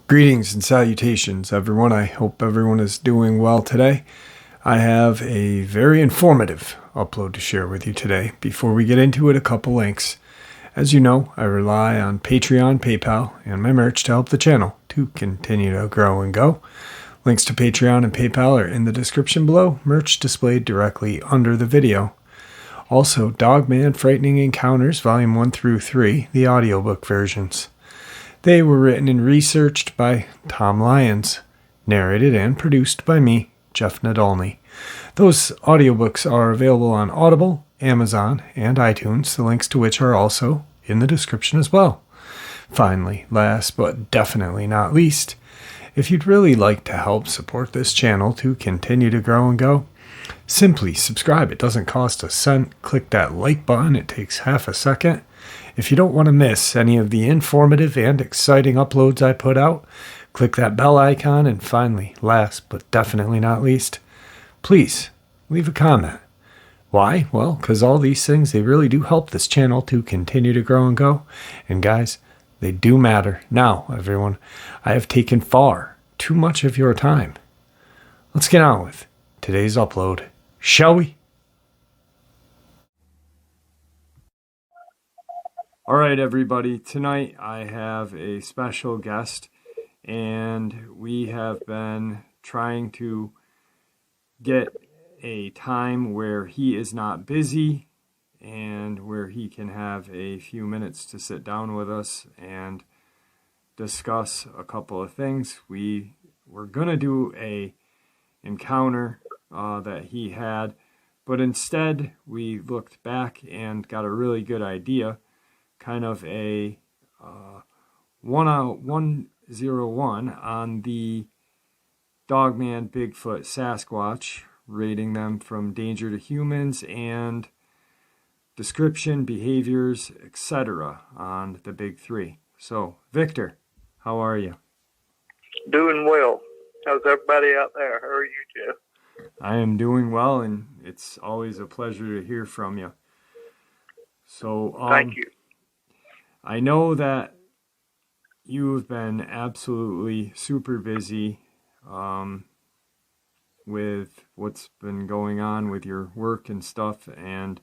Greetings and salutations, everyone. I hope everyone is doing well today. I have a very informative upload to share with you today. Before we get into it, a couple links. As you know, I rely on Patreon, PayPal, and my merch to help the channel to continue to grow and go. Links to Patreon and PayPal are in the description below, merch displayed directly under the video. Also, Dogman Frightening Encounters, Volume 1 through 3, the audiobook versions. They were written and researched by Tom Lyons, narrated and produced by me, Jeff Nadolny. Those audiobooks are available on Audible, Amazon, and iTunes, the links to which are also in the description as well. Finally, last but definitely not least, if you'd really like to help support this channel to continue to grow and go, simply subscribe. It doesn't cost a cent. Click that like button. It takes half a second. If you don't want to miss any of the informative and exciting uploads I put out, click that bell icon. And finally, last but definitely not least, please leave a comment. Why? Well, because all these things, they really do help this channel to continue to grow and go. And guys, they do matter. Now, everyone, I have taken far too much of your time. Let's get on with today's upload, shall we? All right, everybody. Tonight I have a special guest, and we have been trying to get a time where he is not busy and where he can have a few minutes to sit down with us and discuss a couple of things. We were going to do a encounter that he had, but instead we looked back and got a really good idea, kind of a 101 on the Dogman, Bigfoot, Sasquatch, rating them from danger to humans and description, behaviors, etc. on the big three. So, Victor, how are you? Doing well. How's everybody out there? How are you, Jeff? I am doing well, and it's always a pleasure to hear from you. So, thank you. I know that you've been absolutely super busy with what's been going on with your work and stuff, and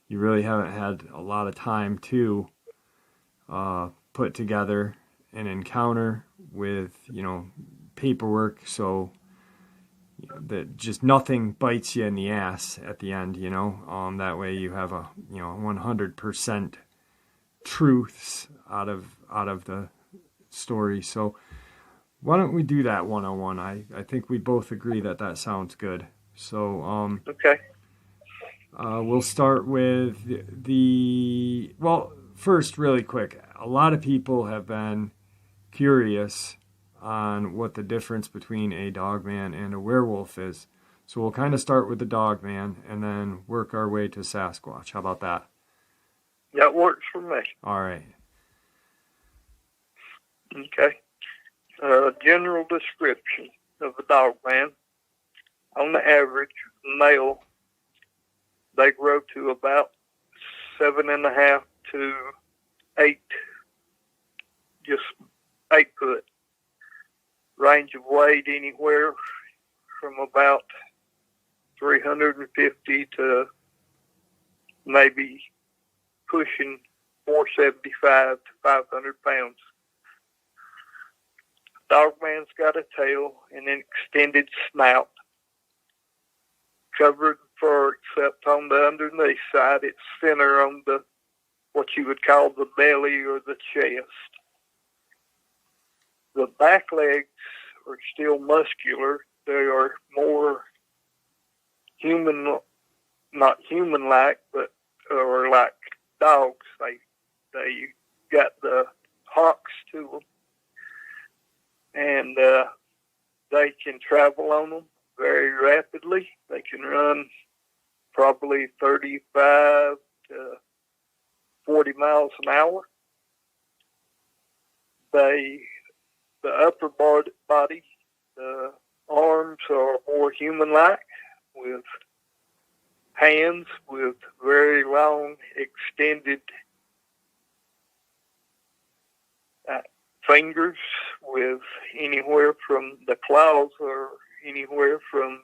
you really haven't had a lot of time to put together an encounter with, paperwork, so that just nothing bites you in the ass at the end, that way you have a 100% truths out of the story. So why don't we do that 101? I think we both agree that sounds good. So okay. We'll start with well, first, really quick, a lot of people have been curious on what the difference between a dogman and a werewolf is. So we'll kind of start with the dogman and then work our way to Sasquatch. How about that? That works for me. All right. Okay. General description of a dogman. On the average, male, they grow to about 7.5 to 8, just 8 foot. Range of weight anywhere from about 350 to maybe pushing 475 to 500 pounds. Dogman's got a tail and an extended snout, covered in fur except on the underneath side. It's thinner on the what you would call the belly or the chest. The back legs are still muscular. They are more human, not human-like, but or like dogs. They got the hocks to them, and they can travel on them very rapidly. They can run probably 35 to 40 miles an hour. The upper body, the arms are more human-like, with hands with very long, extended fingers with anywhere from the claws are anywhere from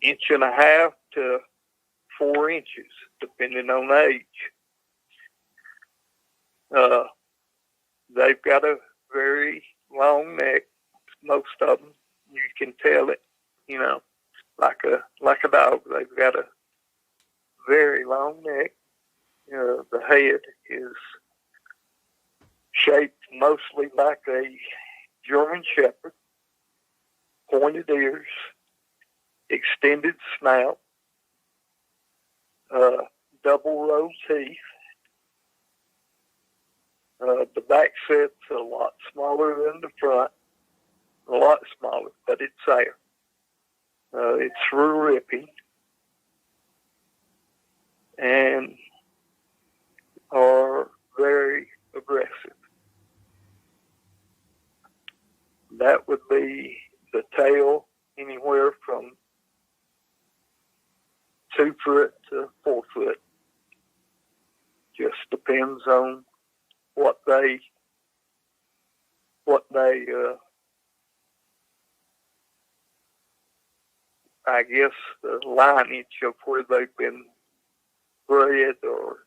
1.5 inches to 4 inches, depending on age. They've got a very long neck. Most of them, you can tell it, like a dog. They've got a very long neck. The head is shaped mostly like a German Shepherd. Pointed ears, extended snout, double row teeth. The back set's a lot smaller than the front. A lot smaller, but it's there. It's through ripping. And are very aggressive. That would be the tail, anywhere from 2 foot to 4 foot. Just depends on what they I guess the lineage of where they've been bred, or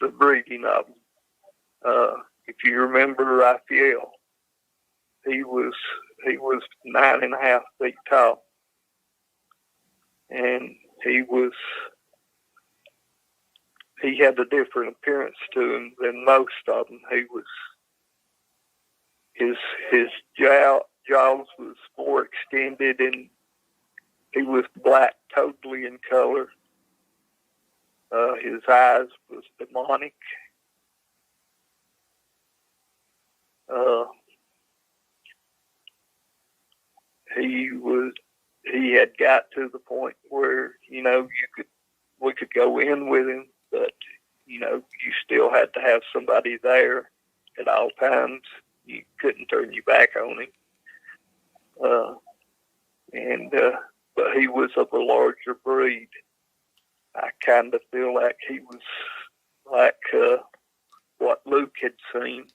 the breeding of them. If you remember Raphael, he was 9.5 feet tall, and he had a different appearance to him than most of them. His jaws was more extended, and he was black totally in color. His eyes was demonic. He had got to the point where, we could go in with him, but, you still had to have somebody there at all times. You couldn't turn your back on him. But he was of a larger breed. I kind of feel like he was like what Luke had seen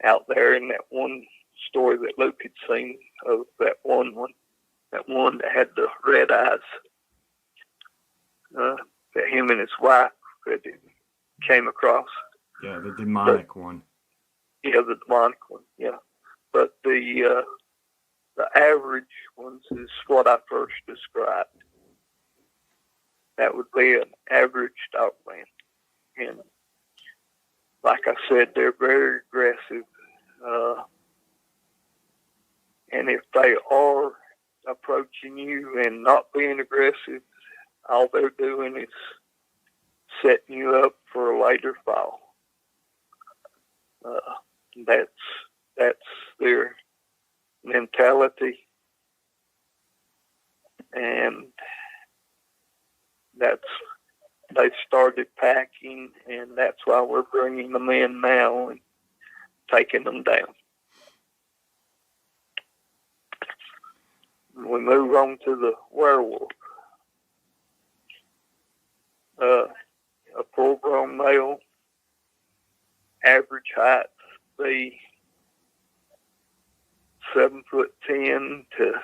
out there in that one story that Luke had seen of that one that had the red eyes. That him and his wife that came across. Yeah, the demonic one. Yeah, the demonic one. Yeah, but the average ones is what I first described. That would be an average Dogman, and like I said, they're very aggressive. And if they are approaching you and not being aggressive, all they're doing is setting you up for a later fall. That's their mentality, and they've started packing, and that's why we're bringing them in now and taking them down. We move on to the werewolf. A full-grown male, average height be 7'10" to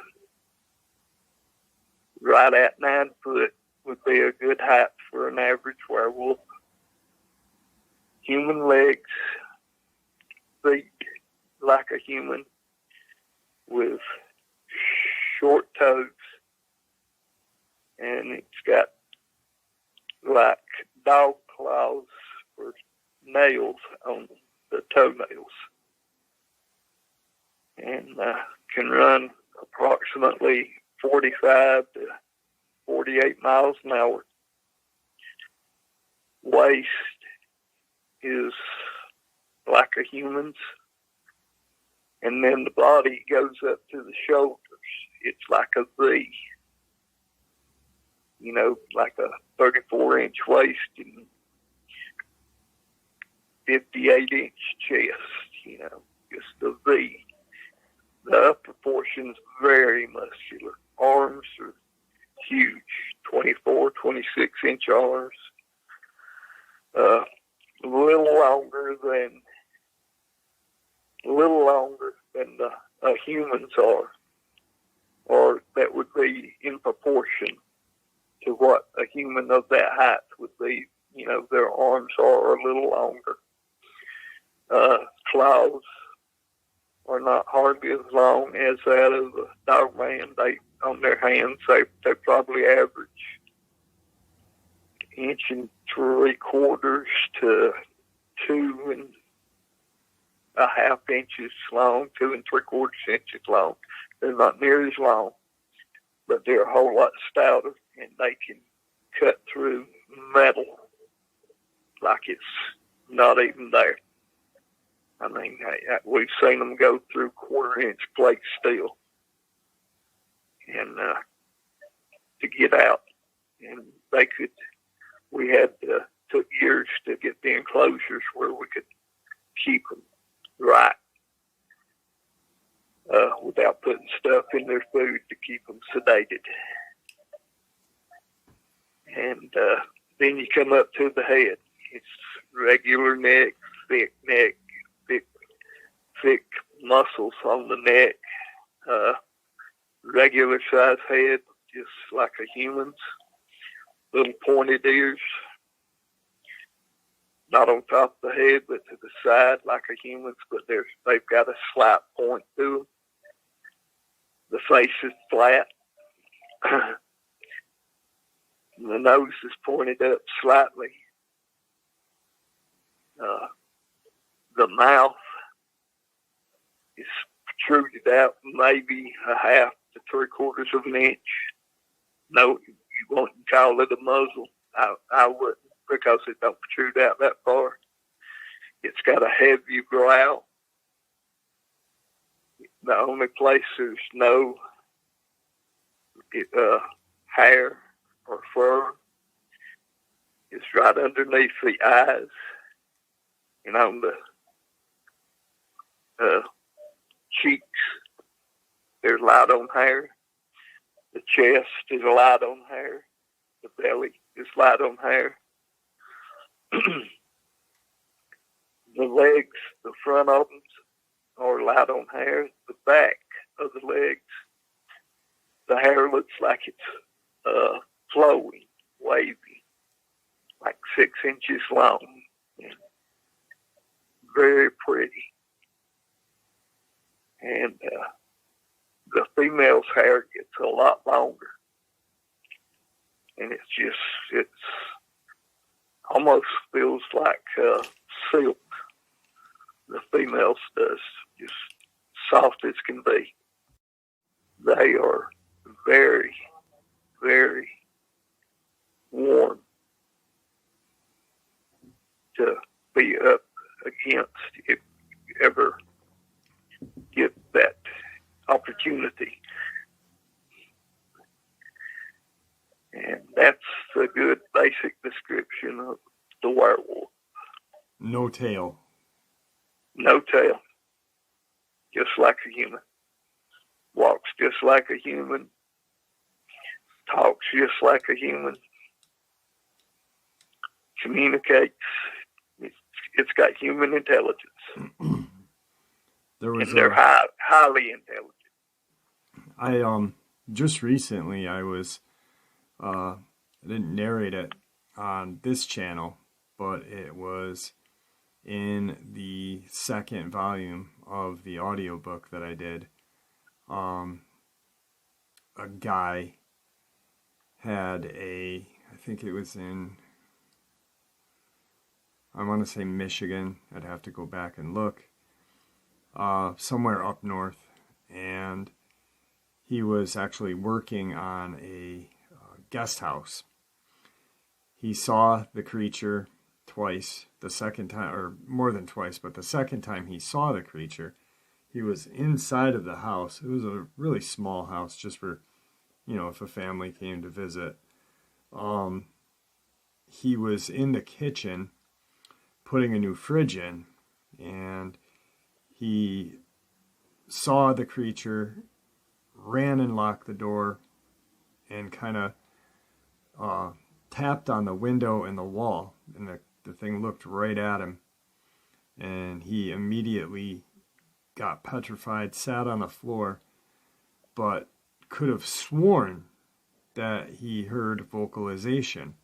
right at 9 foot would be a good height for an average werewolf. Human legs, feet like a human with short toes, and it's got like dog claws for nails on the toenails, and can run approximately 45 to 48 miles an hour. Waist is like a human's, and then the body goes up to the shoulders. It's like a V, like a 34-inch waist and 58-inch chest, just a V. The proportions, very muscular. Arms are huge, 24, 26-inch arms. A little longer than the humans are, or that would be in proportion to what a human of that height would be. You know, their arms are a little longer. Claws are not hardly as long as that of the Dogman. On their hands, they probably average 1 3/4 to 2.5 inches long, 2 3/4 inches long. They're not near as long, but they're a whole lot stouter, and they can cut through metal like it's not even there. I mean, we've seen them go through 1/4-inch plate steel, and to get out, and we had took years to get the enclosures where we could keep them right, without putting stuff in their food to keep them sedated. And then you come up to the head. It's regular neck, thick muscles on the neck, regular size head, just like a human's. Little pointed ears, not on top of the head, but to the side like a human's, but they've got a slight point to them. The face is flat. The nose is pointed up slightly. The mouth is protruded out maybe 1/2 to 3/4 of an inch. No, you wouldn't call it a muzzle. I wouldn't, because it don't protrude out that far. It's got a heavy growl. The only place there's no hair or fur is right underneath the eyes and on the cheeks. There's light on hair. The chest is light on hair. The belly is light on hair. The legs, the front of them, are light on hair. The back of the legs, the hair looks like it's flowing, wavy, like 6 inches long. Very pretty. And the female's hair gets a lot longer. And it's almost feels like silk. The female's does, just soft as can be. They are very, very warm to be up against if you ever get that opportunity. And that's a good basic description of the werewolf. No tail. No tail. Just like a human. Walks just like a human. Talks just like a human. Communicates. It's got human intelligence. They're highly intelligent. I just recently I didn't narrate it on this channel, but it was in the second volume of the audiobook that I did. A guy had I think it was in, I want to say Michigan, I'd have to go back and look, somewhere up north, and he was actually working on a guest house. He saw the creature twice, the second time, or more than twice, but the second time he saw the creature, he was inside of the house. It was a really small house, just for, if a family came to visit. He was in the kitchen putting a new fridge in, and he saw the creature ran and locked the door and kind of tapped on the window and the wall, and the thing looked right at him, and he immediately got petrified, sat on the floor, but could have sworn that he heard vocalization.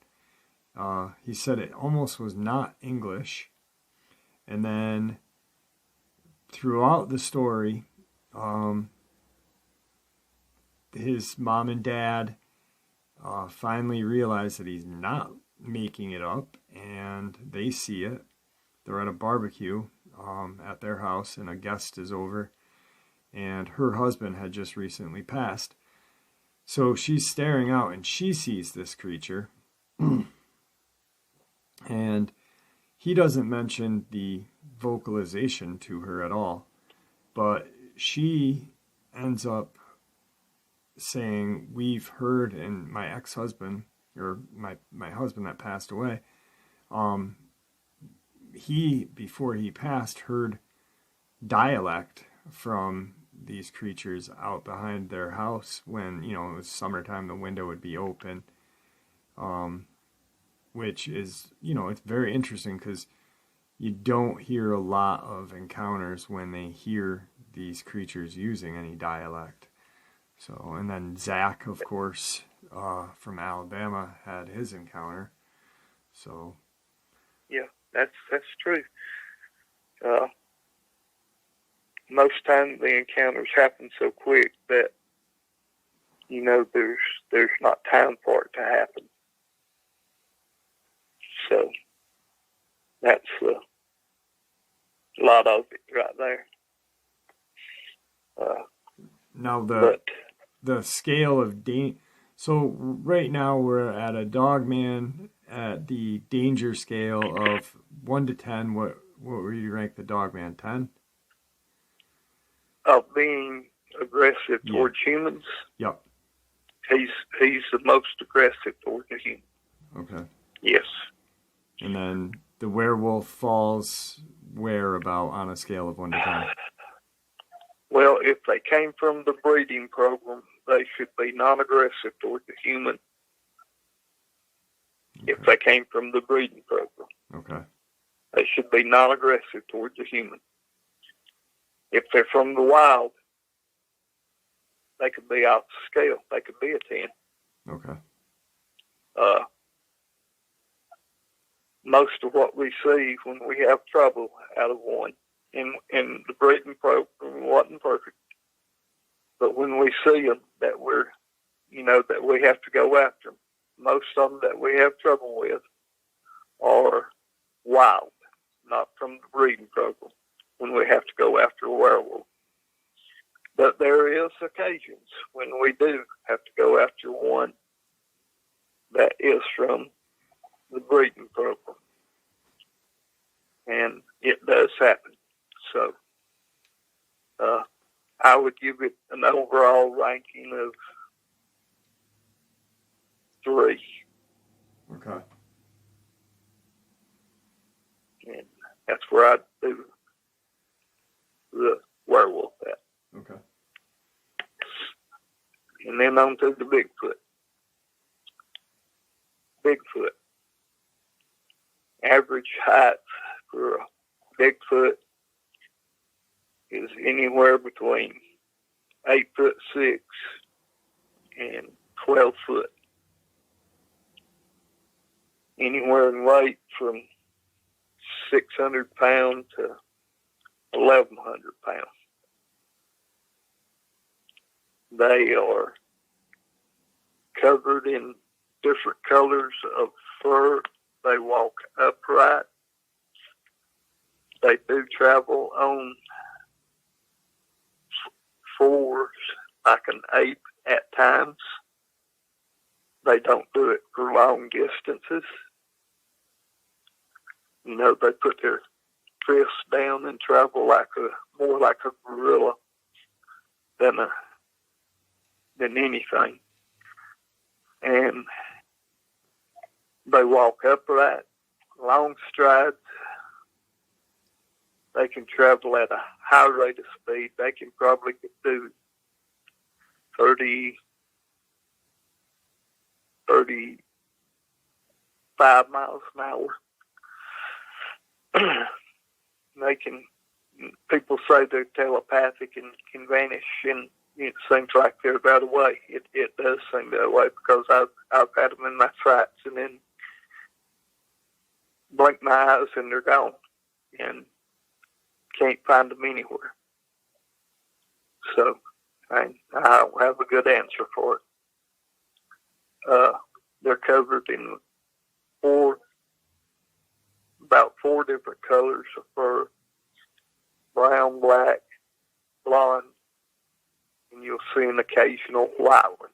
He said it almost was not English. And then throughout the story, his mom and dad finally realize that he's not making it up, and they see it. They're at a barbecue at their house, and a guest is over, and her husband had just recently passed. So she's staring out, and she sees this creature, and he doesn't mention the vocalization to her at all, but she ends up saying, we've heard, and my ex-husband, or my husband that passed away, he, before he passed, heard dialect from these creatures out behind their house when, it was summertime, the window would be open, which is, it's very interesting because you don't hear a lot of encounters when they hear these creatures using any dialect. So, and then Zach, of course, from Alabama, had his encounter. So, yeah, that's true. Most times the encounters happen so quick that there's not time for it to happen. So that's a lot of it right there. Now the scale of danger. So right now we're at a Dogman at the danger scale of 1 to 10. What would you rank the Dogman? 10? Of being aggressive towards humans. Yep. He's the most aggressive towards the human. Okay. Yes. And then the werewolf falls where about on a scale of 1 to 10? Well, if they came from the breeding program, they should be non-aggressive toward the human. Okay. If they came from the breeding program. Okay. They should be non-aggressive toward the human. If they're from the wild, they could be off the scale. They could be a 10. Okay. Most of what we see when we have trouble out of one, in the breeding program wasn't perfect, but when we see them that that we have to go after them, most of them that we have trouble with are wild, not from the breeding program, when we have to go after a werewolf. But there is occasions when we do have to go after one that is from the breeding program. And it does happen. So I would give it an overall ranking of 3. Okay. And that's where I do the werewolf at. Okay. And then on to the Bigfoot. Bigfoot. Average height for a Bigfoot is anywhere between 8'6" and 12 foot. Anywhere in weight from 600 pounds to 1,100 pounds. They are covered in different colors of fur. They walk upright. They do travel on 4s like an ape at times. They don't do it for long distances. They put their fists down and travel more like a gorilla than anything. And they walk upright, long strides. They can travel at a high rate of speed. They can probably do 30, 35 miles an hour. People say they're telepathic and can vanish, and it seems like they're that way. It does seem that way, because I've had them in my sights and then blink my eyes and they're gone, and can't find them anywhere. So I don't have a good answer for it. They're covered in about four different colors of fur: brown, black, blonde, and you'll see an occasional white one.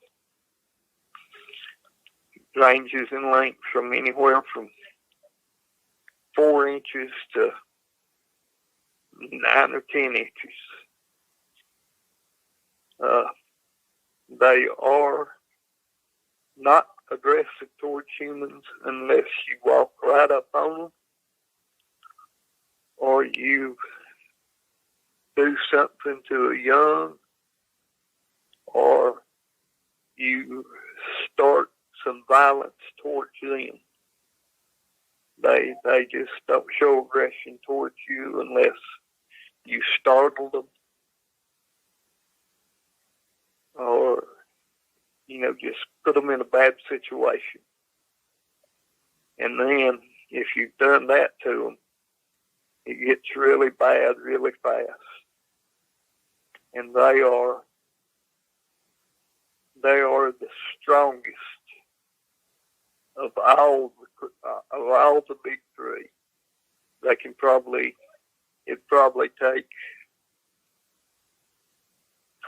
It ranges in length from anywhere from 4 inches to 9 or 10 inches. They are not aggressive towards humans unless you walk right up on them, or you do something to a young, or you start some violence towards them. They just don't show aggression towards you unless you startle them, or just put them in a bad situation. And then if you've done that to them, it gets really bad really fast. And they are the strongest of all the big three. It'd probably take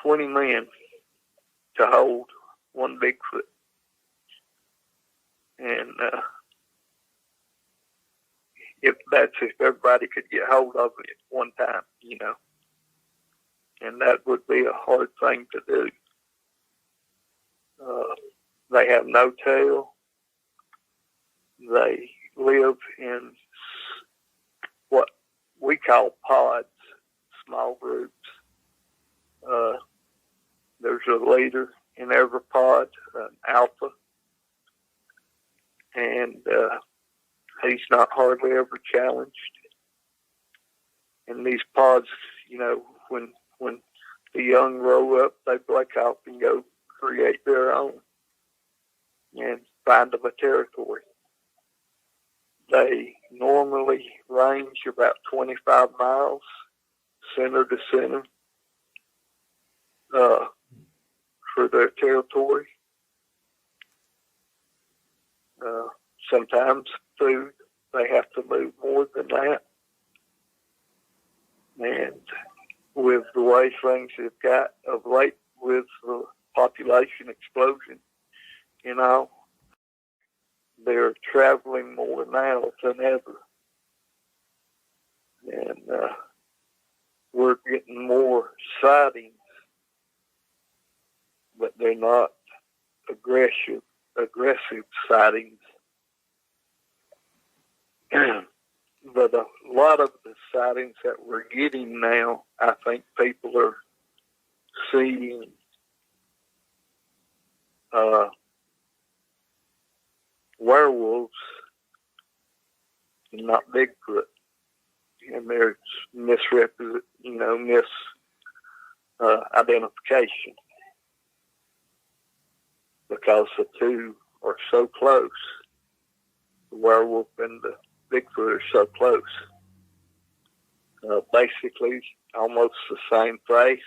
20 men to hold one Bigfoot. And if everybody could get hold of it at one time, and that would be a hard thing to do. They have no tail. They live in what we call pods, small groups. There's a leader in every pod, an alpha, and he's not hardly ever challenged. And these pods, when the young grow up, they break off and go create their own and find them a territory. They normally range about 25 miles, center to center, for their territory. Sometimes food, they have to move more than that. And with the way things have got of late with the population explosion, they're traveling more now than ever. And we're getting more sightings, but they're not aggressive sightings. But a lot of the sightings that we're getting now, I think people are seeing werewolves, not Bigfoot, and there's misidentification because the two are so close. The werewolf and the Bigfoot are so close. Basically, almost the same face.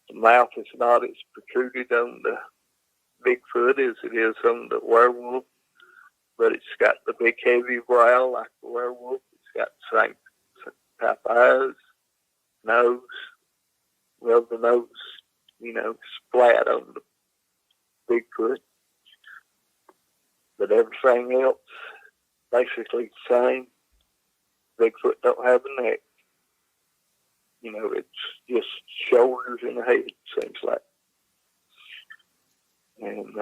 The mouth is not as protruded on the Bigfoot as it is on the werewolf, but it's got the big heavy brow like the werewolf. It's got the same type of eyes, nose. Well, the nose, flat on the Bigfoot. But everything else, basically the same. Bigfoot don't have a neck. It's just shoulders and a head, seems like. And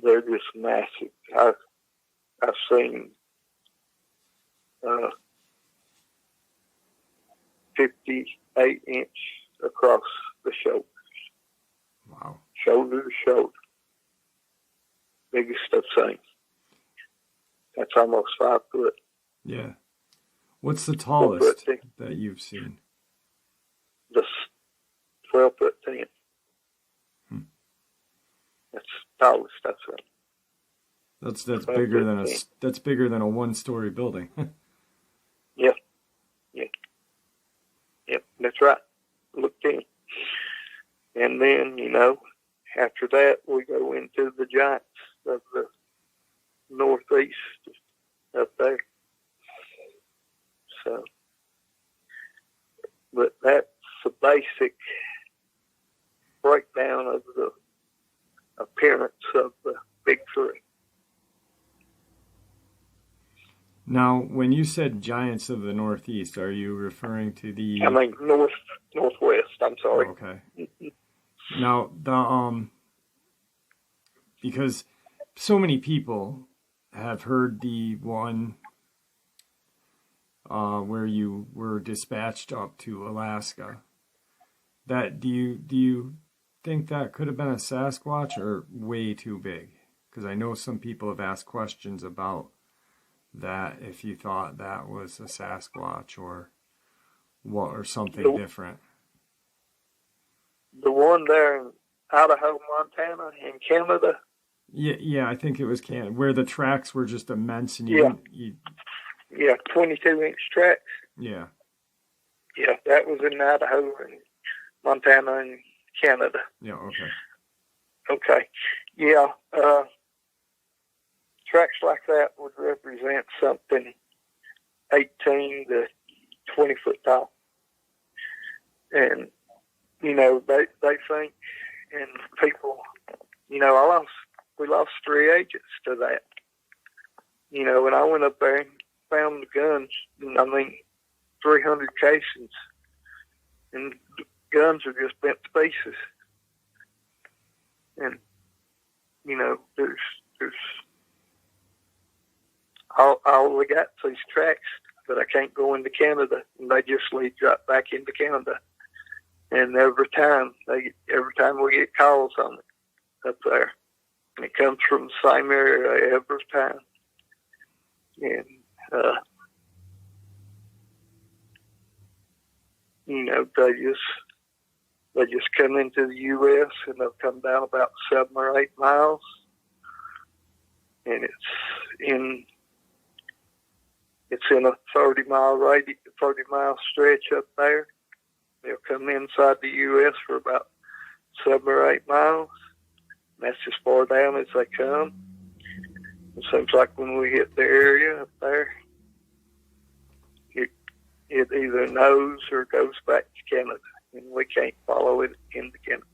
they're just massive. I've seen 58-inch across the shoulder. Wow. Shoulder to shoulder. Biggest I've seen. That's almost 5 foot. Yeah. What's the tallest that you've seen? Just 12 foot 10. That's the tallest I've seen. That's bigger than that's bigger than a 1-story building. Yeah. Yep, that's right. Looked in. And then, after that, we go into the giants of the northeast up there. So, but that's the basic breakdown of the appearance of the Bigfoot. Now, when you said giants of the Northeast, are you referring to the... I mean, northwest, I'm sorry. Oh, okay. Now, because so many people have heard the one where you were dispatched up to Alaska. Do you think that could have been a Sasquatch or way too big? Because I know some people have asked questions about that, if you thought that was a Sasquatch or something different. The one there in Idaho, Montana, in Canada. Yeah, I think it was Canada, where the tracks were just immense, and yeah, 22-inch tracks. Yeah, that was in Idaho and Montana and Canada. Yeah, okay, yeah. Tracks like that would represent something 18 to 20 foot tall. And, they think, and people, we lost 3 agents to that. And I went up there and found the guns, 300 casings, and the guns are just bent to pieces. And, there's all we got is these tracks, but I can't go into Canada, and they just lead right back into Canada. And every time we get calls on it up there, and it comes from the same area every time. And they just come into the U.S. and they'll come down about 7 or 8 miles, and it's in a 30-mile stretch up there. They'll come inside the U.S. for about 7 or 8 miles. And that's as far down as they come. It seems like when we hit the area up there, it either knows or goes back to Canada, and we can't follow it into Canada.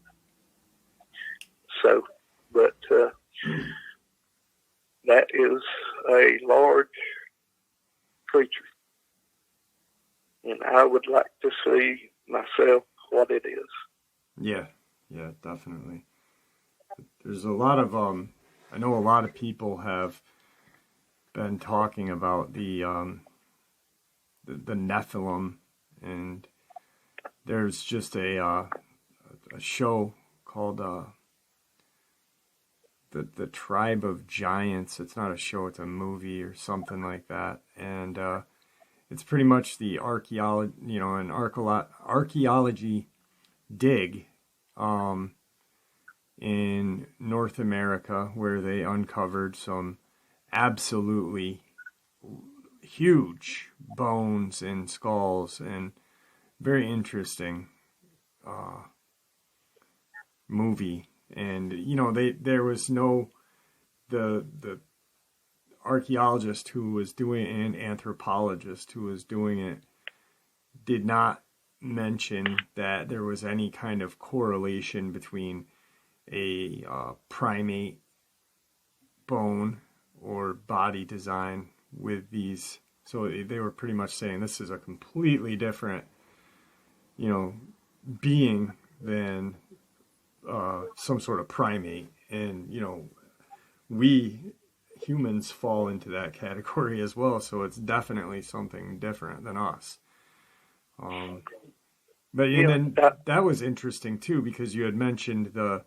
So, but that is a large creature, and I would like to see myself what it is. Yeah, definitely. There's a lot of I know a lot of people have been talking about the Nephilim, and there's just a show called the Tribe of Giants. It's not a show, it's a movie or something like that, and it's pretty much the archaeology dig in North America, where they uncovered some absolutely huge bones and skulls, and very interesting movie. And there was the archaeologist who was doing it, and anthropologist who was doing it, did not mention that there was any kind of correlation between a primate bone or body design with these. So they were pretty much saying this is a completely different, being than some sort of primate. And, we humans fall into that category as well. So it's definitely something different than us. But you and know, then that was interesting too, because you had mentioned the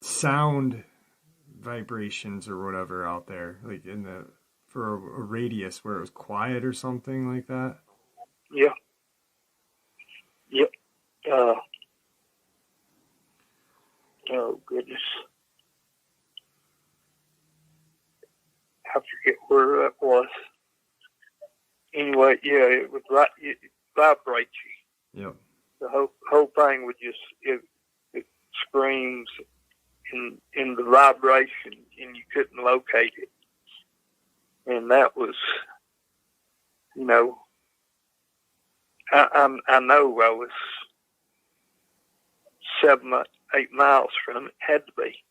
sound vibrations or whatever out there, like in the for a radius where it was quiet or something like that. yeah, yep. Oh goodness, I forget where that was. Anyway, yeah, it would it vibrate you. Yep. The whole thing would just it screams in the vibration, and you couldn't locate it. And that was, you know, I know I was 7, 8 miles from it. Had to be,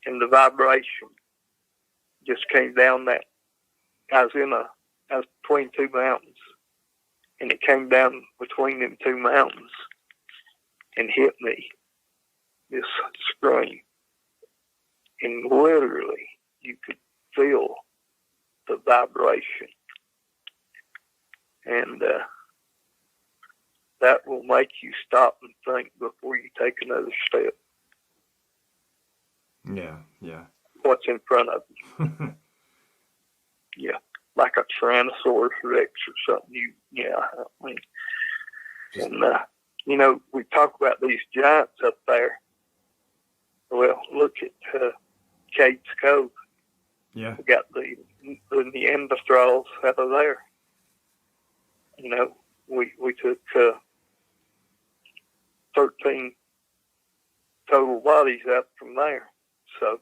and the vibration just came down that. I was between two mountains, and it came down between them two mountains and hit me. This scream, and literally you could feel the vibration, and that will make you stop and think before you take another step. Yeah. What's in front of you? Yeah, like a Tyrannosaurus Rex or something. You know, we talk about these giants up there. Well, look at Cade's Cove. Yeah. We got the Neanderthals out of there. You know, we took 13 total bodies out from there. So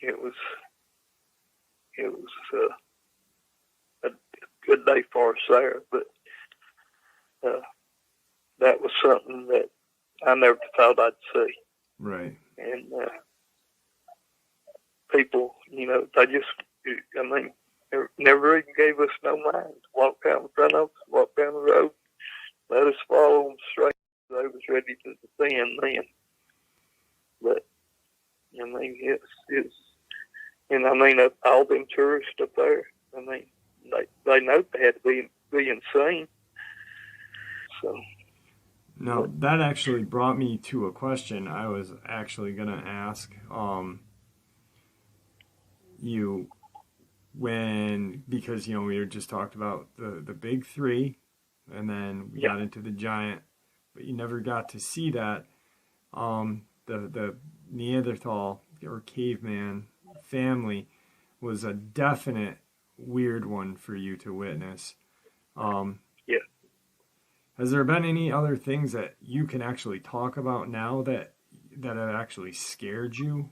it was a good day for us there, but that was something that I never thought I'd see. Right. And people, you know, they just, I mean, they never even gave us no mind. Walk down in front of us, walk down the road, let us follow them straight. They was ready to defend then. But, I mean, it's, and I mean, all them tourists up there, I mean, they know they had to be insane. So. Now, that actually brought me to a question I was actually going to ask you because, you know, we were just talked about the big three, and then we got into the giant, but you never got to see that. The Neanderthal or caveman family was a definite weird one for you to witness. Has there been any other things that you can actually talk about now that have actually scared you?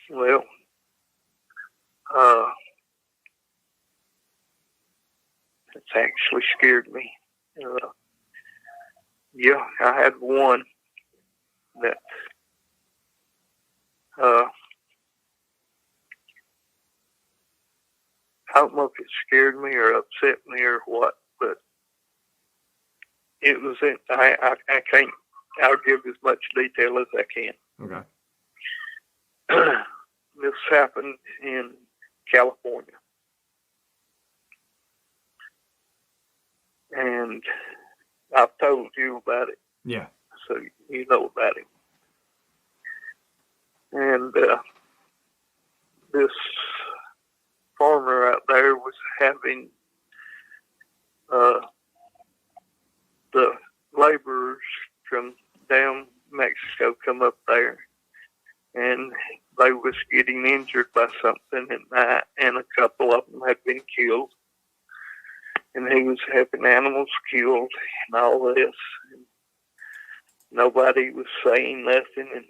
Well, it's actually scared me. I had one that I don't know if it scared me or upset me or what, but it was I can't. I'll give as much detail as I can. Okay. This happened in California, and I've told you about it. Yeah. So you know about it. And this farmer out there was having the laborers from down Mexico come up there, and they was getting injured by something at night, and a couple of them had been killed, and he was having animals killed and all this, and nobody was saying nothing,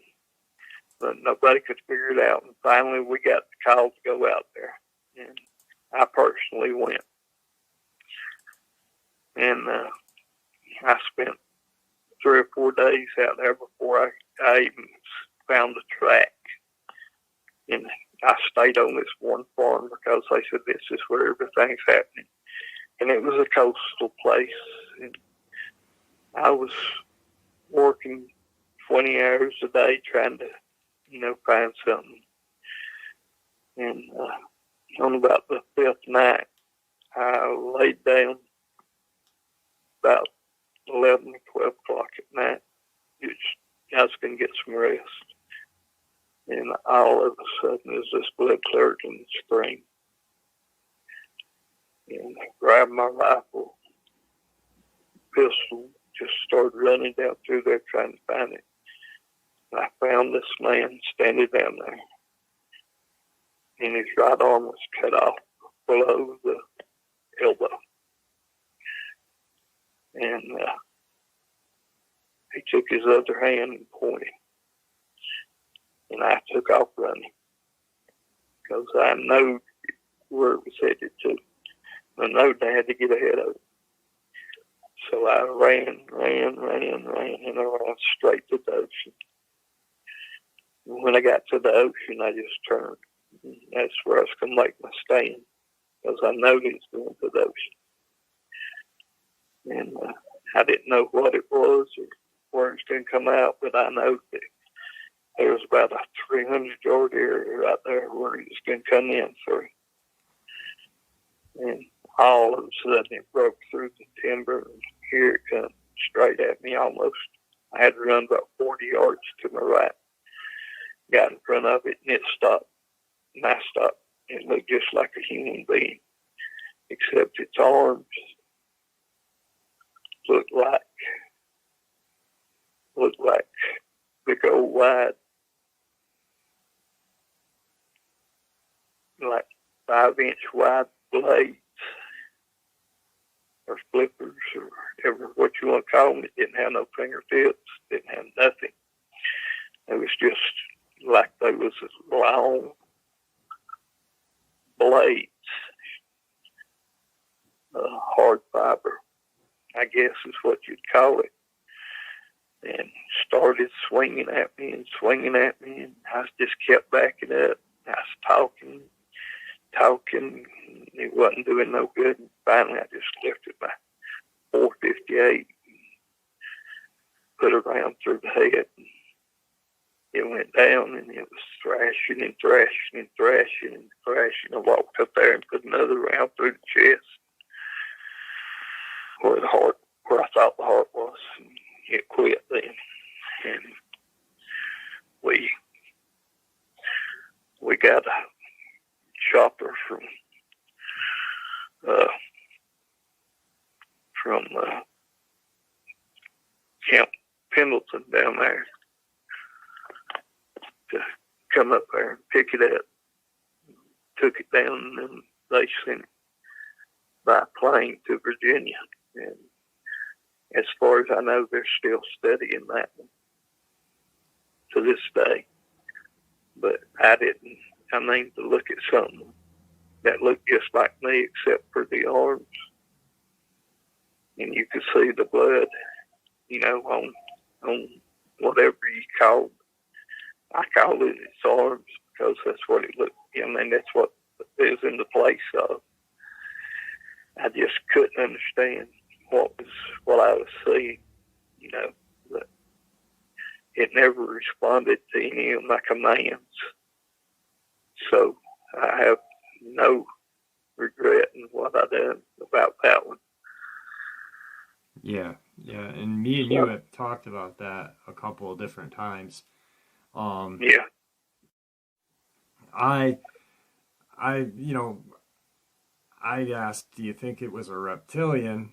but nobody could figure it out, and finally we got the call to go out there, and I personally went, and I spent 3 or 4 days out there before I even found the track. And I stayed on this one farm because they said this is where everything's happening. And it was a coastal place. And I was working 20 hours a day trying to, you know, find something. And on about the fifth night, I laid down about 11 or 12 o'clock at night. I was going to get some rest. And all of a sudden, as this blood cleared and screamed, and I grabbed my rifle, pistol, just started running down through there trying to find it. And I found this man standing down there, and his right arm was cut off below the elbow. And he took his other hand and pointed. And I took off running because I knew where it was headed to. I knew I had to get ahead of it. So I ran, and I ran straight to the ocean. And when I got to the ocean, I just turned. And that's where I was going to make my stand because I knew he was going to the ocean. And I didn't know what it was or where it was going to come out, but I know that there was about a 300-yard area right there where he was going to come in through. And all of a sudden it broke through the timber, and here it comes straight at me almost. I had to run about 40 yards to my right. Got in front of it, and it stopped. And I stopped. It looked just like a human being, except its arms looked like big old wide, like 5-inch wide blades or flippers or whatever what you want to call them. It didn't have no fingertips, didn't have nothing. It was just like they was long blades, hard fiber, I guess is what you'd call it. And started swinging at me, and I just kept backing up. I was talking. It wasn't doing no good. And finally, I just lifted my .458, put it around through the head. It went down, and it was thrashing. I walked up there and put another round through the chest, where I thought the heart was. And it quit then. And we got a chopper from Camp Pendleton down there to come up there and pick it up. Took it down, and then they sent it by plane to Virginia. And as far as I know, they're still studying that one to this day. But I mean, to look at something that looked just like me except for the arms. And you could see the blood, on whatever you called. I called it its arms because that's what it looked. That's what it was in the place of. I just couldn't understand what I was seeing, but it never responded to any of my commands. So I have no regret in what I done about that one. Yeah, and me and you have talked about that a couple of different times. Yeah. I asked, do you think it was a reptilian?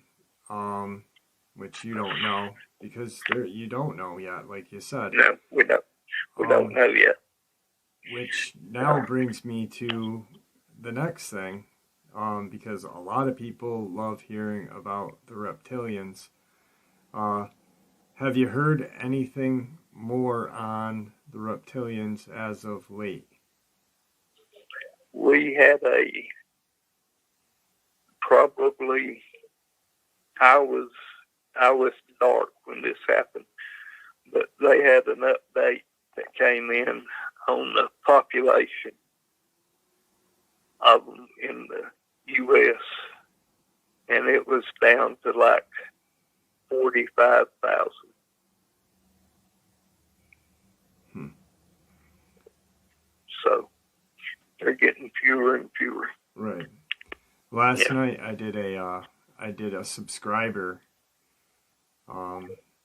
Which you don't know because you don't know yet, like you said. No, we don't. We don't know yet. Which now brings me to the next thing, because a lot of people love hearing about the reptilians. Have you heard anything more on the reptilians as of late? We had I was dark when this happened, but they had an update that came in on the population of them in the U.S., and it was down to like 45,000. So they're getting fewer and fewer. Right. Last night I did a subscriber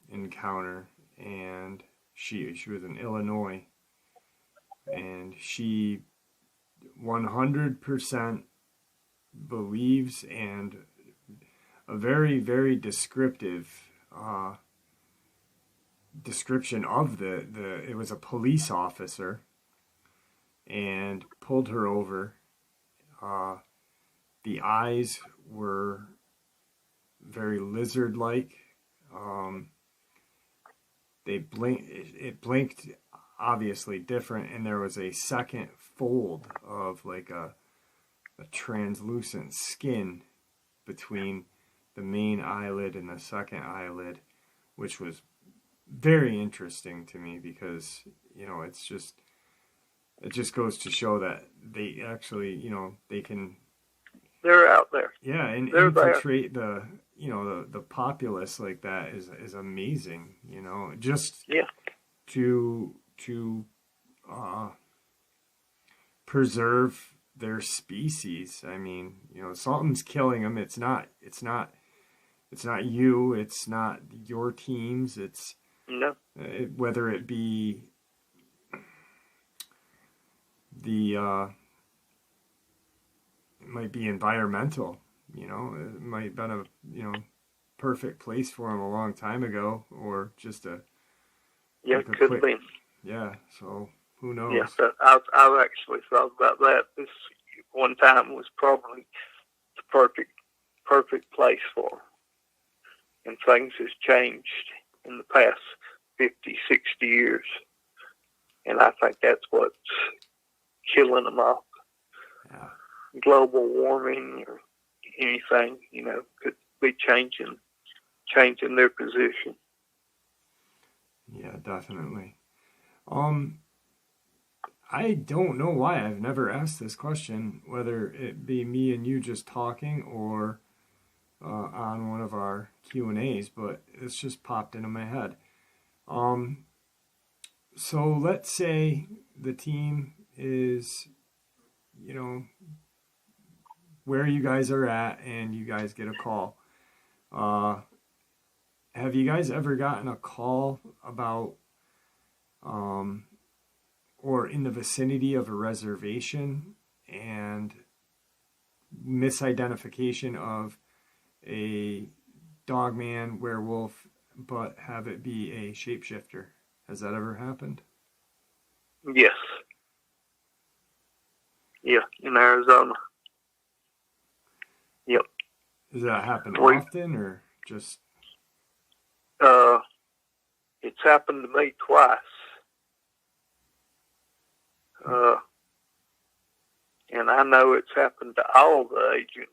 encounter, and she was in Illinois, and she 100% believes, and a very, very descriptive description of the it was a police officer, and pulled her over. The eyes were very lizard-like. It blinked obviously different, and there was a second fold of like a translucent skin between the main eyelid and the second eyelid, which was very interesting to me, because it just goes to show that they actually, they're out there. Yeah, and they're infiltrate the populace like that is amazing. Just to preserve their species. I mean, something's killing them. It's not you. It's not your teams. It's whether it be it might be environmental, it might have been a, perfect place for them a long time ago, or just it could have been. Yeah, so who knows? Yes, I've actually thought about that. This one time was probably the perfect place for them. And things has changed in the past 50, 60 years. And I think that's what's killing them off. Yeah. Global warming or anything, could be changing their position. Yeah, definitely. I don't know why I've never asked this question, whether it be me and you just talking or on one of our Q&As, but it's just popped into my head. So let's say the team is, where you guys are at, and you guys get a call. Have you guys ever gotten a call about or in the vicinity of a reservation and misidentification of a dogman, werewolf, but have it be a shapeshifter? Has that ever happened? Yes. Yeah, in Arizona. Yep. Does that happen often, or just? It's happened to me twice. And I know it's happened to all the agents.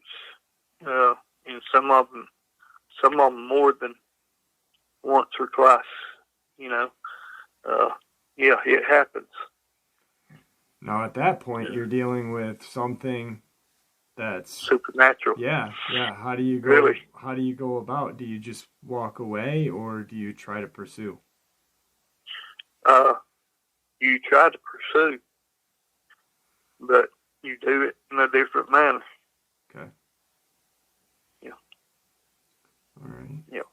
And some of them more than once or twice. Yeah, it happens. Now, at that point, you're dealing with something that's supernatural. Yeah. How do you go? Really? How do you go about? Do you just walk away, or do you try to pursue? You try to pursue, but you do it in a different manner. Okay. Yeah. All right. Yeah.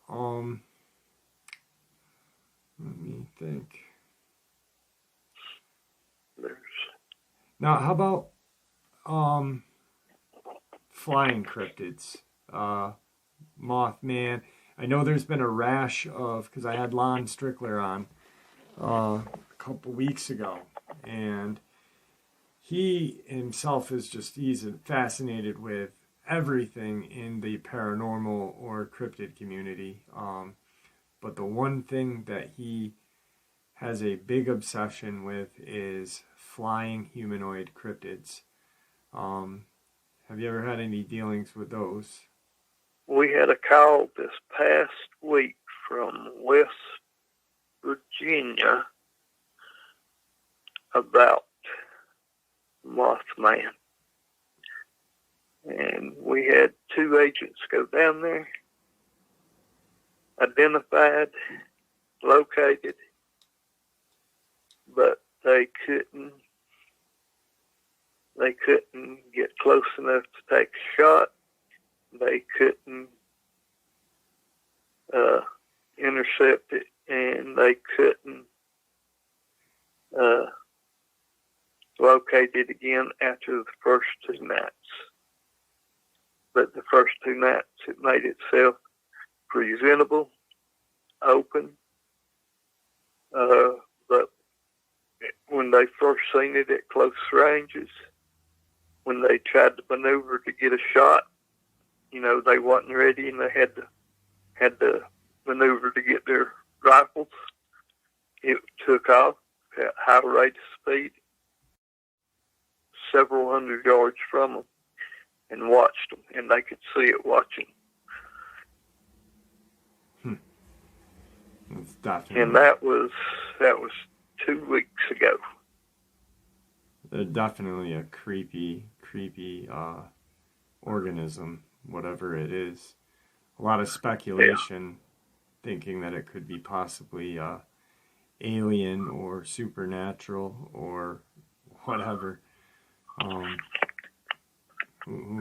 Let me think. There's. Now, how about flying cryptids? Mothman. I know there's been a rash of, because I had Lon Strickler on a couple weeks ago, and he himself he's fascinated with everything in the paranormal or cryptid community. But the one thing that he has a big obsession with is flying humanoid cryptids. Have you ever had any dealings with those? We had a call this past week from West Virginia about Mothman. And we had 2 agents go down there, identified, located, but they couldn't They couldn't get close enough to take a shot. They couldn't intercept it, and they couldn't locate it again after the first 2 nights. But the first 2 nights, it made itself presentable, open. But when they first seen it at close ranges, when they tried to maneuver to get a shot, they wasn't ready, and they had to maneuver to get their rifles. It took off at high rate of speed, several hundred yards from them, and watched them, and they could see it watching. That's definitely. And that was 2 weeks ago. They're definitely a creepy organism, whatever it is. A lot of speculation, thinking that it could be possibly alien or supernatural or whatever. Who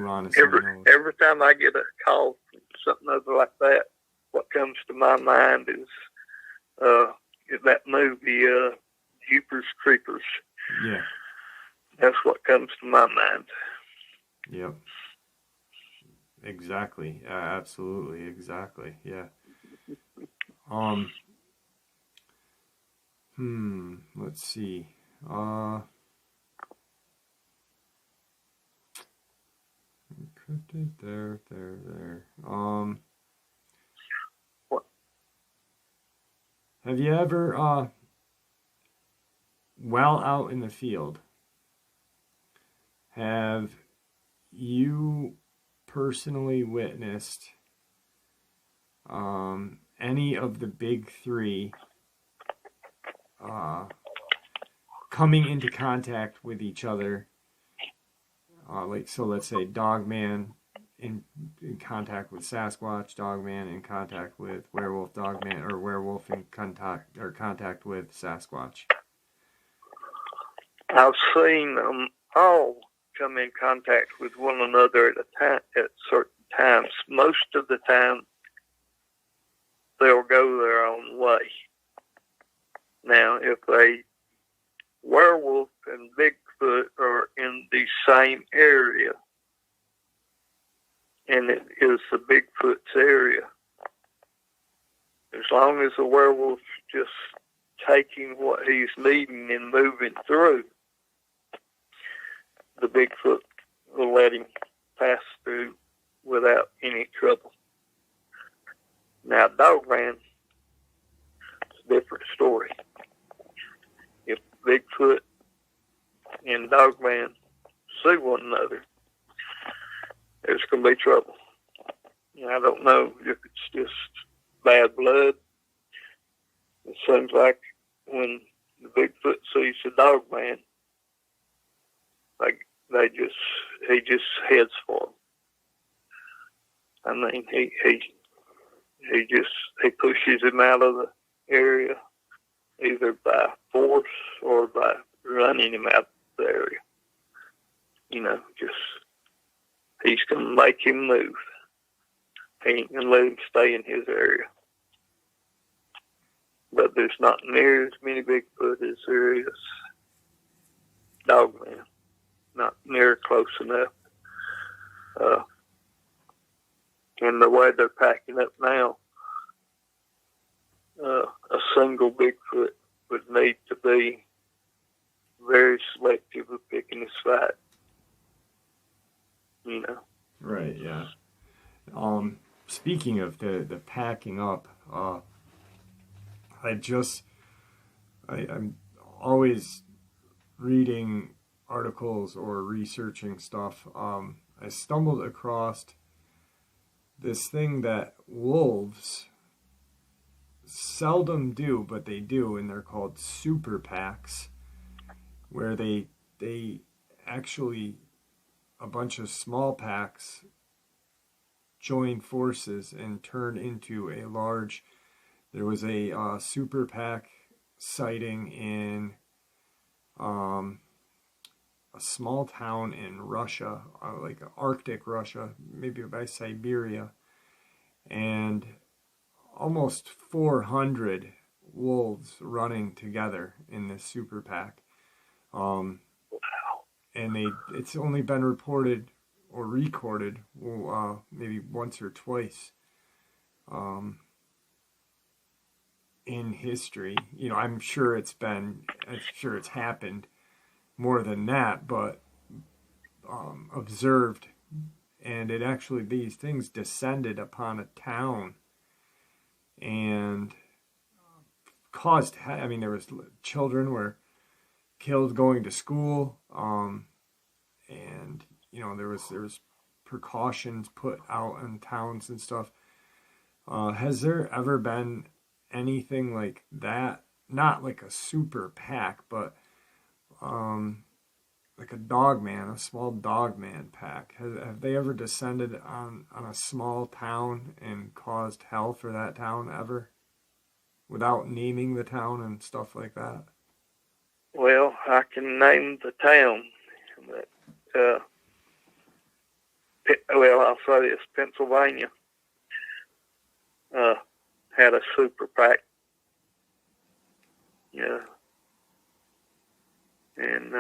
honestly knows? Every time I get a call from something other like that, what comes to my mind is that movie, Jeepers Creepers. Yeah. That's what comes to my mind. Yep. Exactly. Absolutely. Exactly. Yeah. Let's see. Encrypted. There. What? Have you ever, while out in the field, have you personally witnessed any of the big three coming into contact with each other? Let's say Dogman in contact with Sasquatch, Dogman in contact with Werewolf, Dogman, or Werewolf in contact with Sasquatch. I've seen them all come in contact with one another at certain times. Most of the time, they'll go their own way. Now, if a werewolf and Bigfoot are in the same area, and it is the Bigfoot's area, as long as the werewolf's just taking what he's needing and moving through, the Bigfoot will let him pass through without any trouble. Now, Dogman, it's a different story. If Bigfoot and Dogman see one another, there's going to be trouble. I don't know if it's just bad blood. It seems like when the Bigfoot sees the Dogman, he just heads for him. I mean, he pushes him out of the area either by force or by running him out of the area. He's going to make him move. He ain't going to let him stay in his area. But there's not near as many Bigfoot as there is Dogman. Not near close enough. And the way they're packing up now, a single Bigfoot would need to be very selective of picking his fight. Right, yeah. Speaking of the packing up, I'm always reading articles or researching stuff. I stumbled across this thing that wolves seldom do, but they do, and they're called super packs, where they actually, a bunch of small packs join forces and turn into a large. There was a super pack sighting in a small town in Russia, like Arctic Russia, maybe by Siberia, and almost 400 wolves running together in this super pack. And it's only been reported or recorded maybe once or twice in history. I'm sure it's happened more than that, but observed. And these things descended upon a town and caused, there was children were killed going to school, and there was precautions put out in towns and stuff. Has there ever been anything like that? Not like a super pack, but like a small dogman pack. Have they ever descended on a small town and caused hell for that town ever, without naming the town and stuff like that? Well, I can name the town. But, I'll say this: Pennsylvania had a super pack. Yeah, and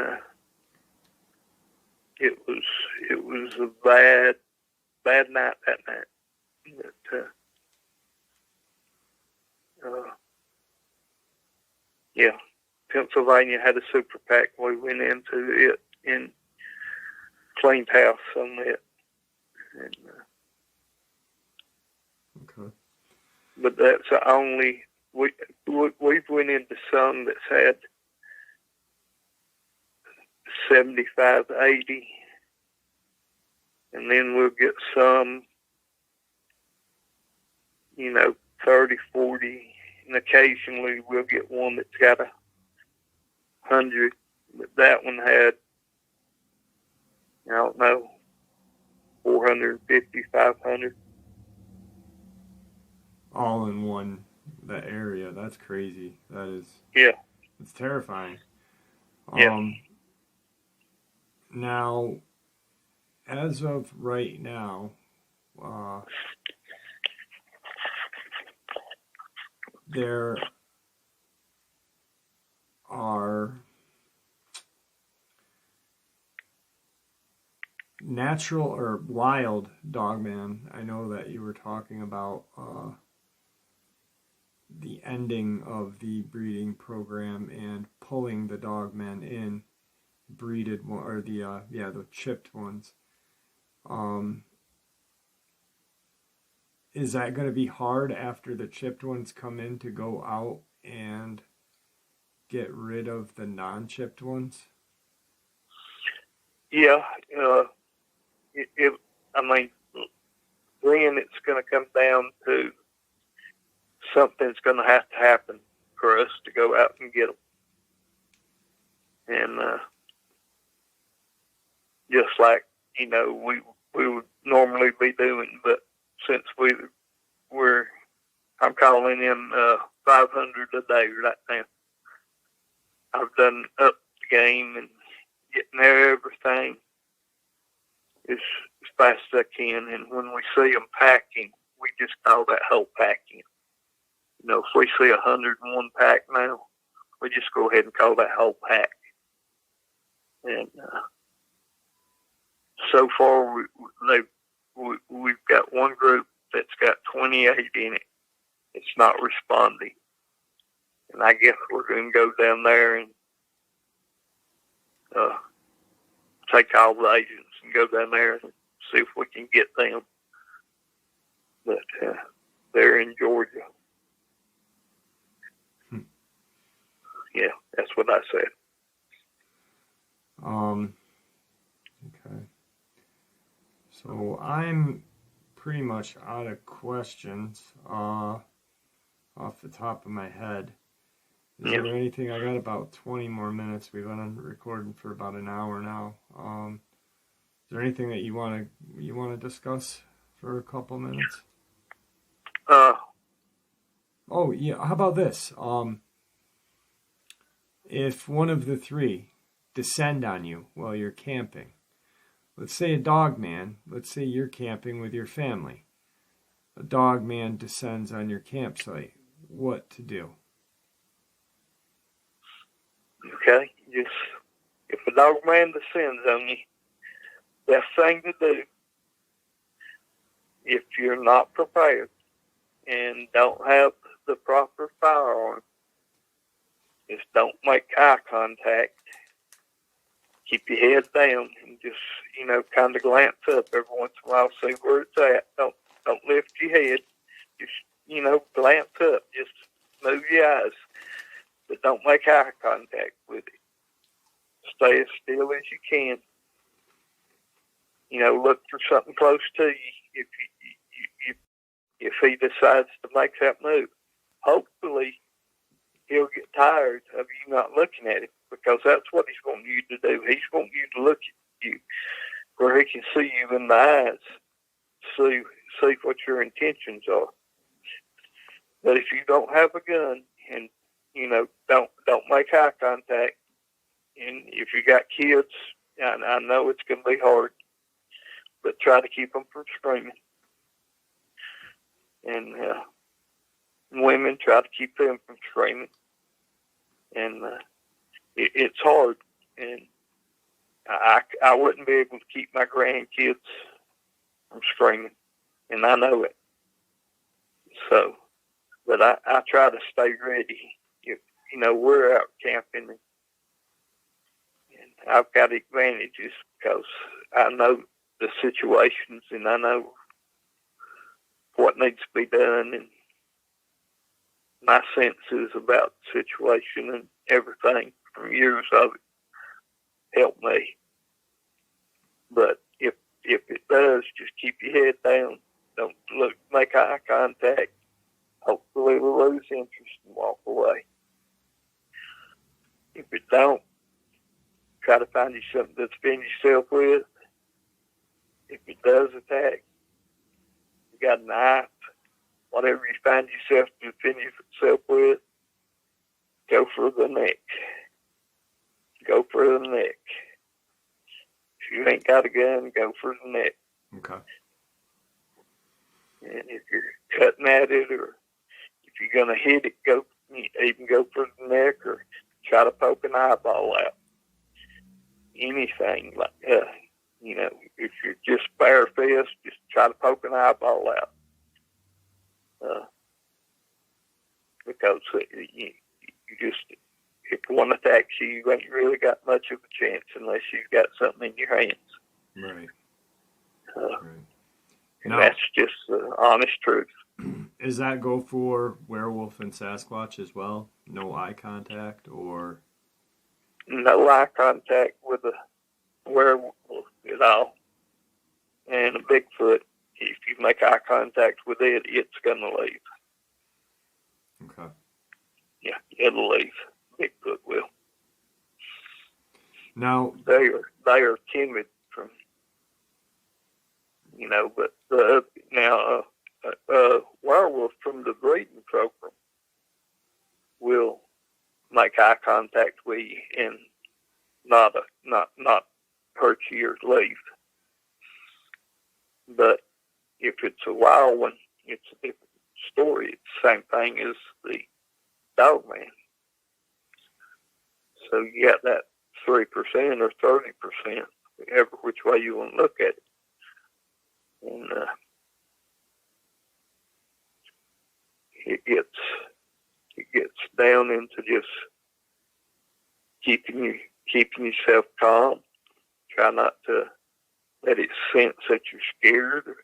it was a bad night that night. But, yeah, Pennsylvania had a super pack. We went into it and cleaned house on it. And, okay. But that's the only we've went into some that's had 75, 80, and then we'll get some, 30, 40, and occasionally we'll get one that's got 100. But that one had, 450, 500. All in that area. That's crazy. That is. Yeah. It's terrifying. Yeah. Now, as of right now, there are natural or wild dogman. I know that you were talking about the ending of the breeding program and pulling the dogmen in, breeded one, or the chipped ones. Is that going to be hard after the chipped ones come in to go out and get rid of the non-chipped ones? Yeah. Then it's going to come down to something's going to have to happen for us to go out and get them. And just like, we would normally be doing, but since I'm calling in 500 a day right now. I've done up the game and getting everything as fast as I can. And when we see them packing, we just call that whole packing. If we see 101 pack now, we just go ahead and call that whole pack. And so far, we've got one group that's got 28 in it. It's not responding. And I guess we're going to go down there and take all the agents and go down there and see if we can get them. But they're in Georgia. Yeah, that's what I said. Okay. So I'm pretty much out of questions off the top of my head. Is there anything? I got about 20 more minutes. We've been on recording for about an hour now. Is there anything that you want to discuss for a couple minutes? Oh yeah. How about this? If one of the three descend on you while you're camping. Let's say a dogman, let's say you're camping with your family. A dogman descends on your campsite. What to do? Okay, just if a dogman descends on you, best thing to do, if you're not prepared and don't have the proper firearm, is don't make eye contact. Keep your head down and just, kind of glance up every once in a while, see where it's at. Don't lift your head. Just, glance up. Just move your eyes. But don't make eye contact with it. Stay as still as you can. Look for something close to you if he decides to make that move. Hopefully, he'll get tired of you not looking at him, because that's what he's wanting you to do. He's wanting you to look at you where he can see you in the eyes, see what your intentions are. But if you don't have a gun and, don't make eye contact, and if you got kids, I know it's going to be hard, but try to keep them from screaming. And women, try to keep them from screaming. And it's hard. And I wouldn't be able to keep my grandkids from screaming. And I know it. So, but I try to stay ready. We're out camping. And I've got advantages because I know the situations and I know what needs to be done, and my senses about the situation and everything from years of it help me. But if it does, just keep your head down. Don't make eye contact. Hopefully we'll lose interest and walk away. If it don't, try to find you something to defend yourself with. If it does attack, you got a knife, whatever you find yourself to defend yourself with, go for the neck. Go for the neck. If you ain't got a gun, go for the neck. Okay. And if you're cutting at it, or if you're going to hit it, even go for the neck, or try to poke an eyeball out. Anything like that. If you're just bare fist, just try to poke an eyeball out. Because you just, if one attacks you, you ain't really got much of a chance unless you've got something in your hands. Right. Right. And now, that's just the honest truth. Does that go for werewolf and Sasquatch as well? No eye contact, or? No eye contact with a werewolf at all. And a Bigfoot, if you make eye contact with it, it's going to leave. Okay. Yeah, it'll leave. Bigfoot will. Now, they are timid from, but now werewolf from the breeding program will make eye contact with you and not hurt you or leave. But if it's a wild one, it's a different story. It's the same thing as the dogman. So you got that 3% or 30%, whichever which way you want to look at it. And it gets down into just keeping yourself calm. Try not to let it sense that you're scared.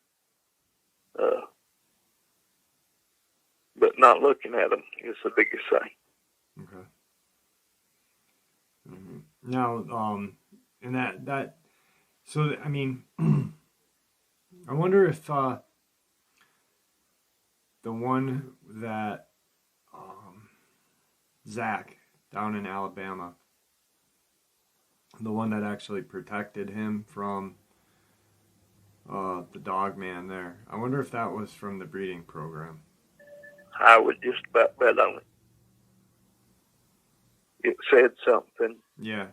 But not looking at them is the biggest thing. Okay. Mm-hmm. Now, and that, so I mean, I wonder if the one that Zach down in Alabama, the one that actually protected him from the dogman there, I wonder if that was from the breeding program. I would just about bet on it. It said something. Yeah.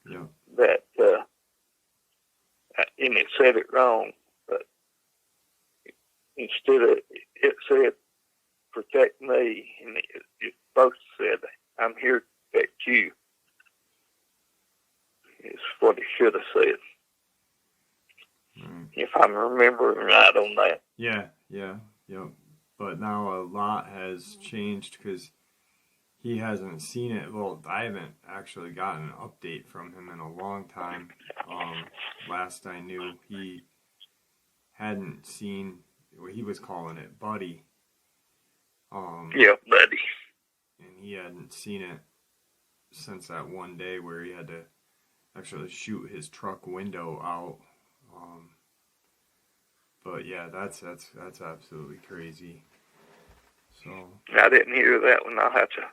Yeah. that, and it said it wrong, but instead of, it said, protect me, and it both said, I'm here to protect you, is what it should have said. Right. If I'm remembering right on that. Yeah. Yep. But now a lot has changed because he hasn't seen it. Well, I haven't actually gotten an update from him in a long time. Last I knew, he hadn't seen, well, he was calling it Buddy. Yeah, buddy. And he hadn't seen it since that one day where he had to actually shoot his truck window out. But yeah, that's absolutely crazy. So I didn't hear that one. I'll have to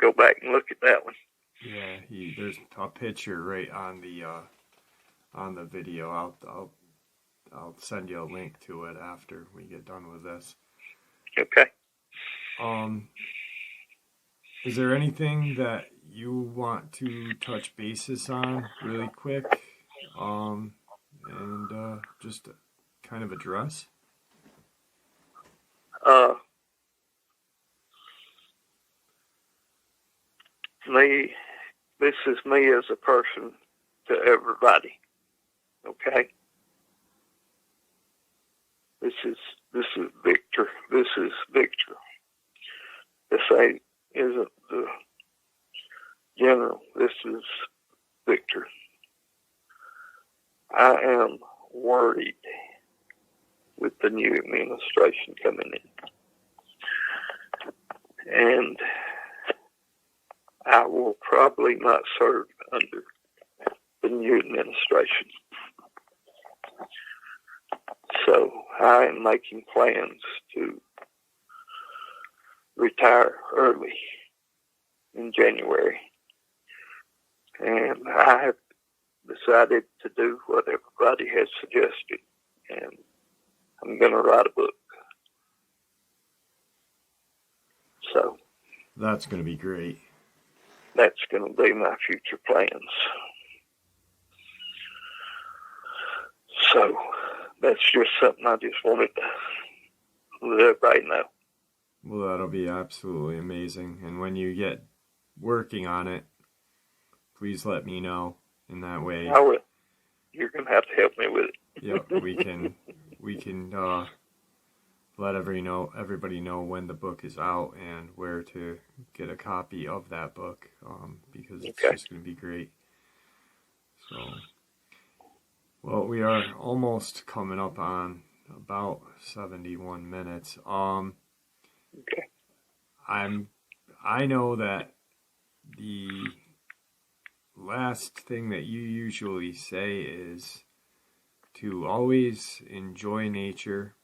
go back and look at that one. yeah, there's a picture right on the video. I'll send you a link to it after we get done with this. Okay. Is there anything that you want to touch bases on really quick? And just kind of address? This is me as a person to everybody. Okay? This is Victor. This is Victor. This isn't the general. This is Victor. I am worried with the new administration coming in. And I will probably not serve under the new administration. So I am making plans to retire early in January. And I have decided to do what everybody has suggested. And I'm going to write a book. So that's going to be great. That's going to be my future plans. So that's just something I just wanted to let everybody know. Well, that'll be absolutely amazing. And when you get working on it, please let me know. In that way, I will. You're going to have to help me with it. Yep, we can let everybody know when the book is out and where to get a copy of that book, because it's just going to be great. So, well, we are almost coming up on about 71 minutes. Okay. I know that the last thing that you usually say is to always enjoy nature,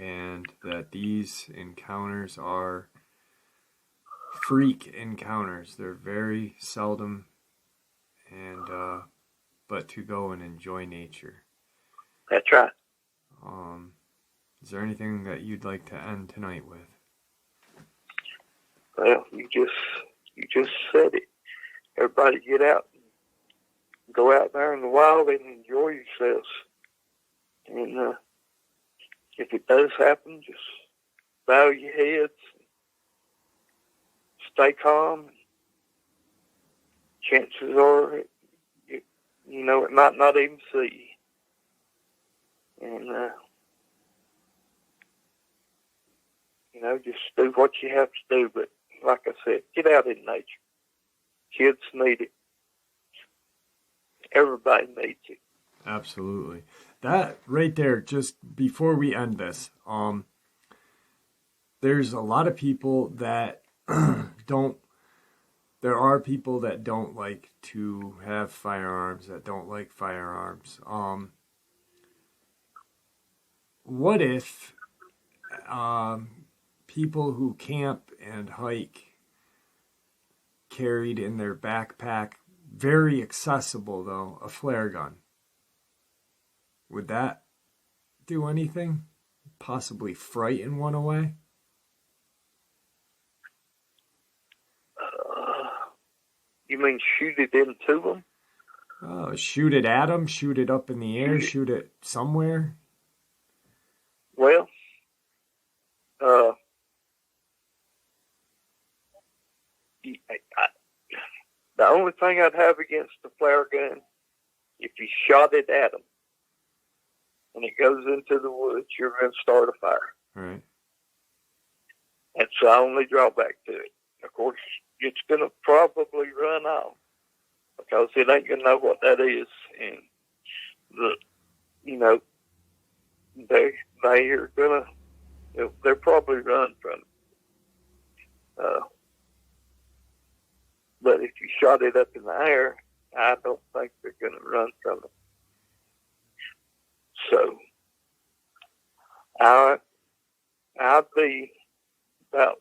and that these encounters are freak encounters. They're very seldom, and but to go and enjoy nature. That's right. Is there anything that you'd like to end tonight with? Well, you just said it. Everybody get out, go out there in the wild and enjoy yourselves. And if it does happen, just bow your heads, stay calm. Chances are, it might not even see you. And, just do what you have to do. But like I said, get out in nature. Kids need it. Everybody needs it. Absolutely. That right there, just before we end this, there's a lot of people that there are people that don't like to have firearms, that don't like firearms. What if people who camp and hike carried in their backpack, very accessible though, a flare gun? Would that do anything? Possibly frighten one away? You mean shoot it into them? Oh, shoot it at them, shoot it up in the air, shoot it somewhere. Well, the only thing I'd have against the flare gun, if you shot it at them and it goes into the woods, you're going to start a fire. Right. That's the only drawback to it. Of course, it's going to probably run off because it ain't going to know what that is. And, they are going to, they'll probably run from it. But if you shot it up in the air, I don't think they're going to run from it. So, I'd be about,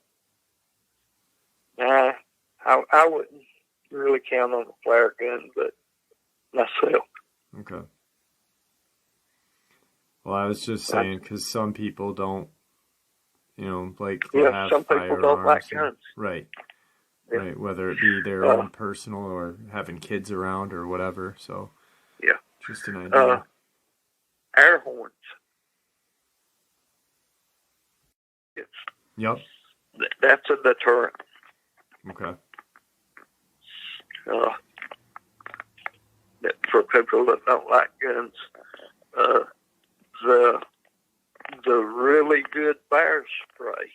I wouldn't really count on a flare gun, but myself. Okay. Well, I was just saying, because some people don't, like to have some people don't like guns. Right. Yeah. Right, whether it be their own personal or having kids around or whatever. So, yeah, just an idea. Air horns. Yep. That's a deterrent. Okay. For people that don't like guns, the really good bear spray.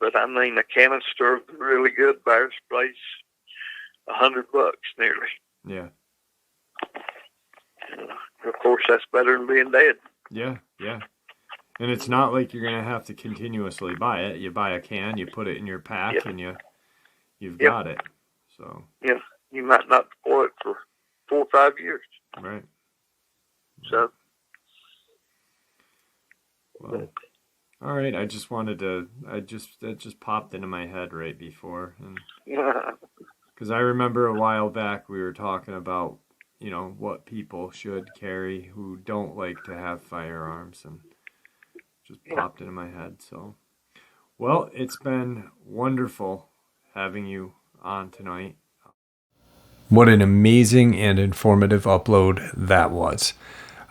But I mean, a canister of the really good bear spray's $100 nearly. Yeah. Of course, that's better than being dead. Yeah, yeah. And it's not like you're going to have to continuously buy it. You buy a can, you put it in your pack, and you've got it. So. Yeah, you might not deploy it for 4 or 5 years. Right. So. Well, all right. I just wanted to. That just popped into my head right before, and because I remember a while back we were talking about, what people should carry who don't like to have firearms, and just popped into my head. So, well, it's been wonderful having you on tonight. What an amazing and informative upload that was.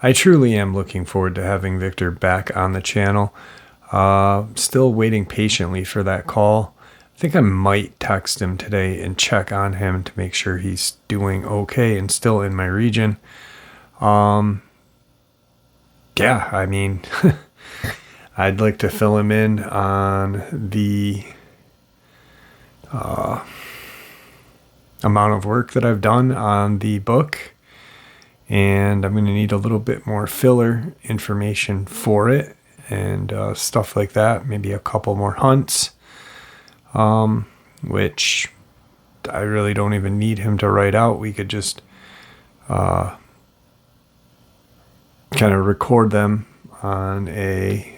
I truly am looking forward to having Victor back on the channel. Still waiting patiently for that call. I think I might text him today and check on him to make sure he's doing okay and still in my region. Yeah, I mean, I'd like to fill him in on the amount of work that I've done on the book. And I'm going to need a little bit more filler information for it and stuff like that. Maybe a couple more hunts, which I really don't even need him to write out. We could just kind of record them on a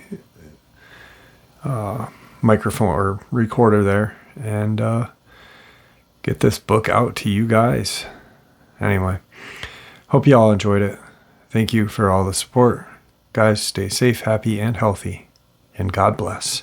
microphone or recorder there and get this book out to you guys. Anyway. Hope you all enjoyed it. Thank you for all the support. Guys, stay safe, happy, and healthy. And God bless.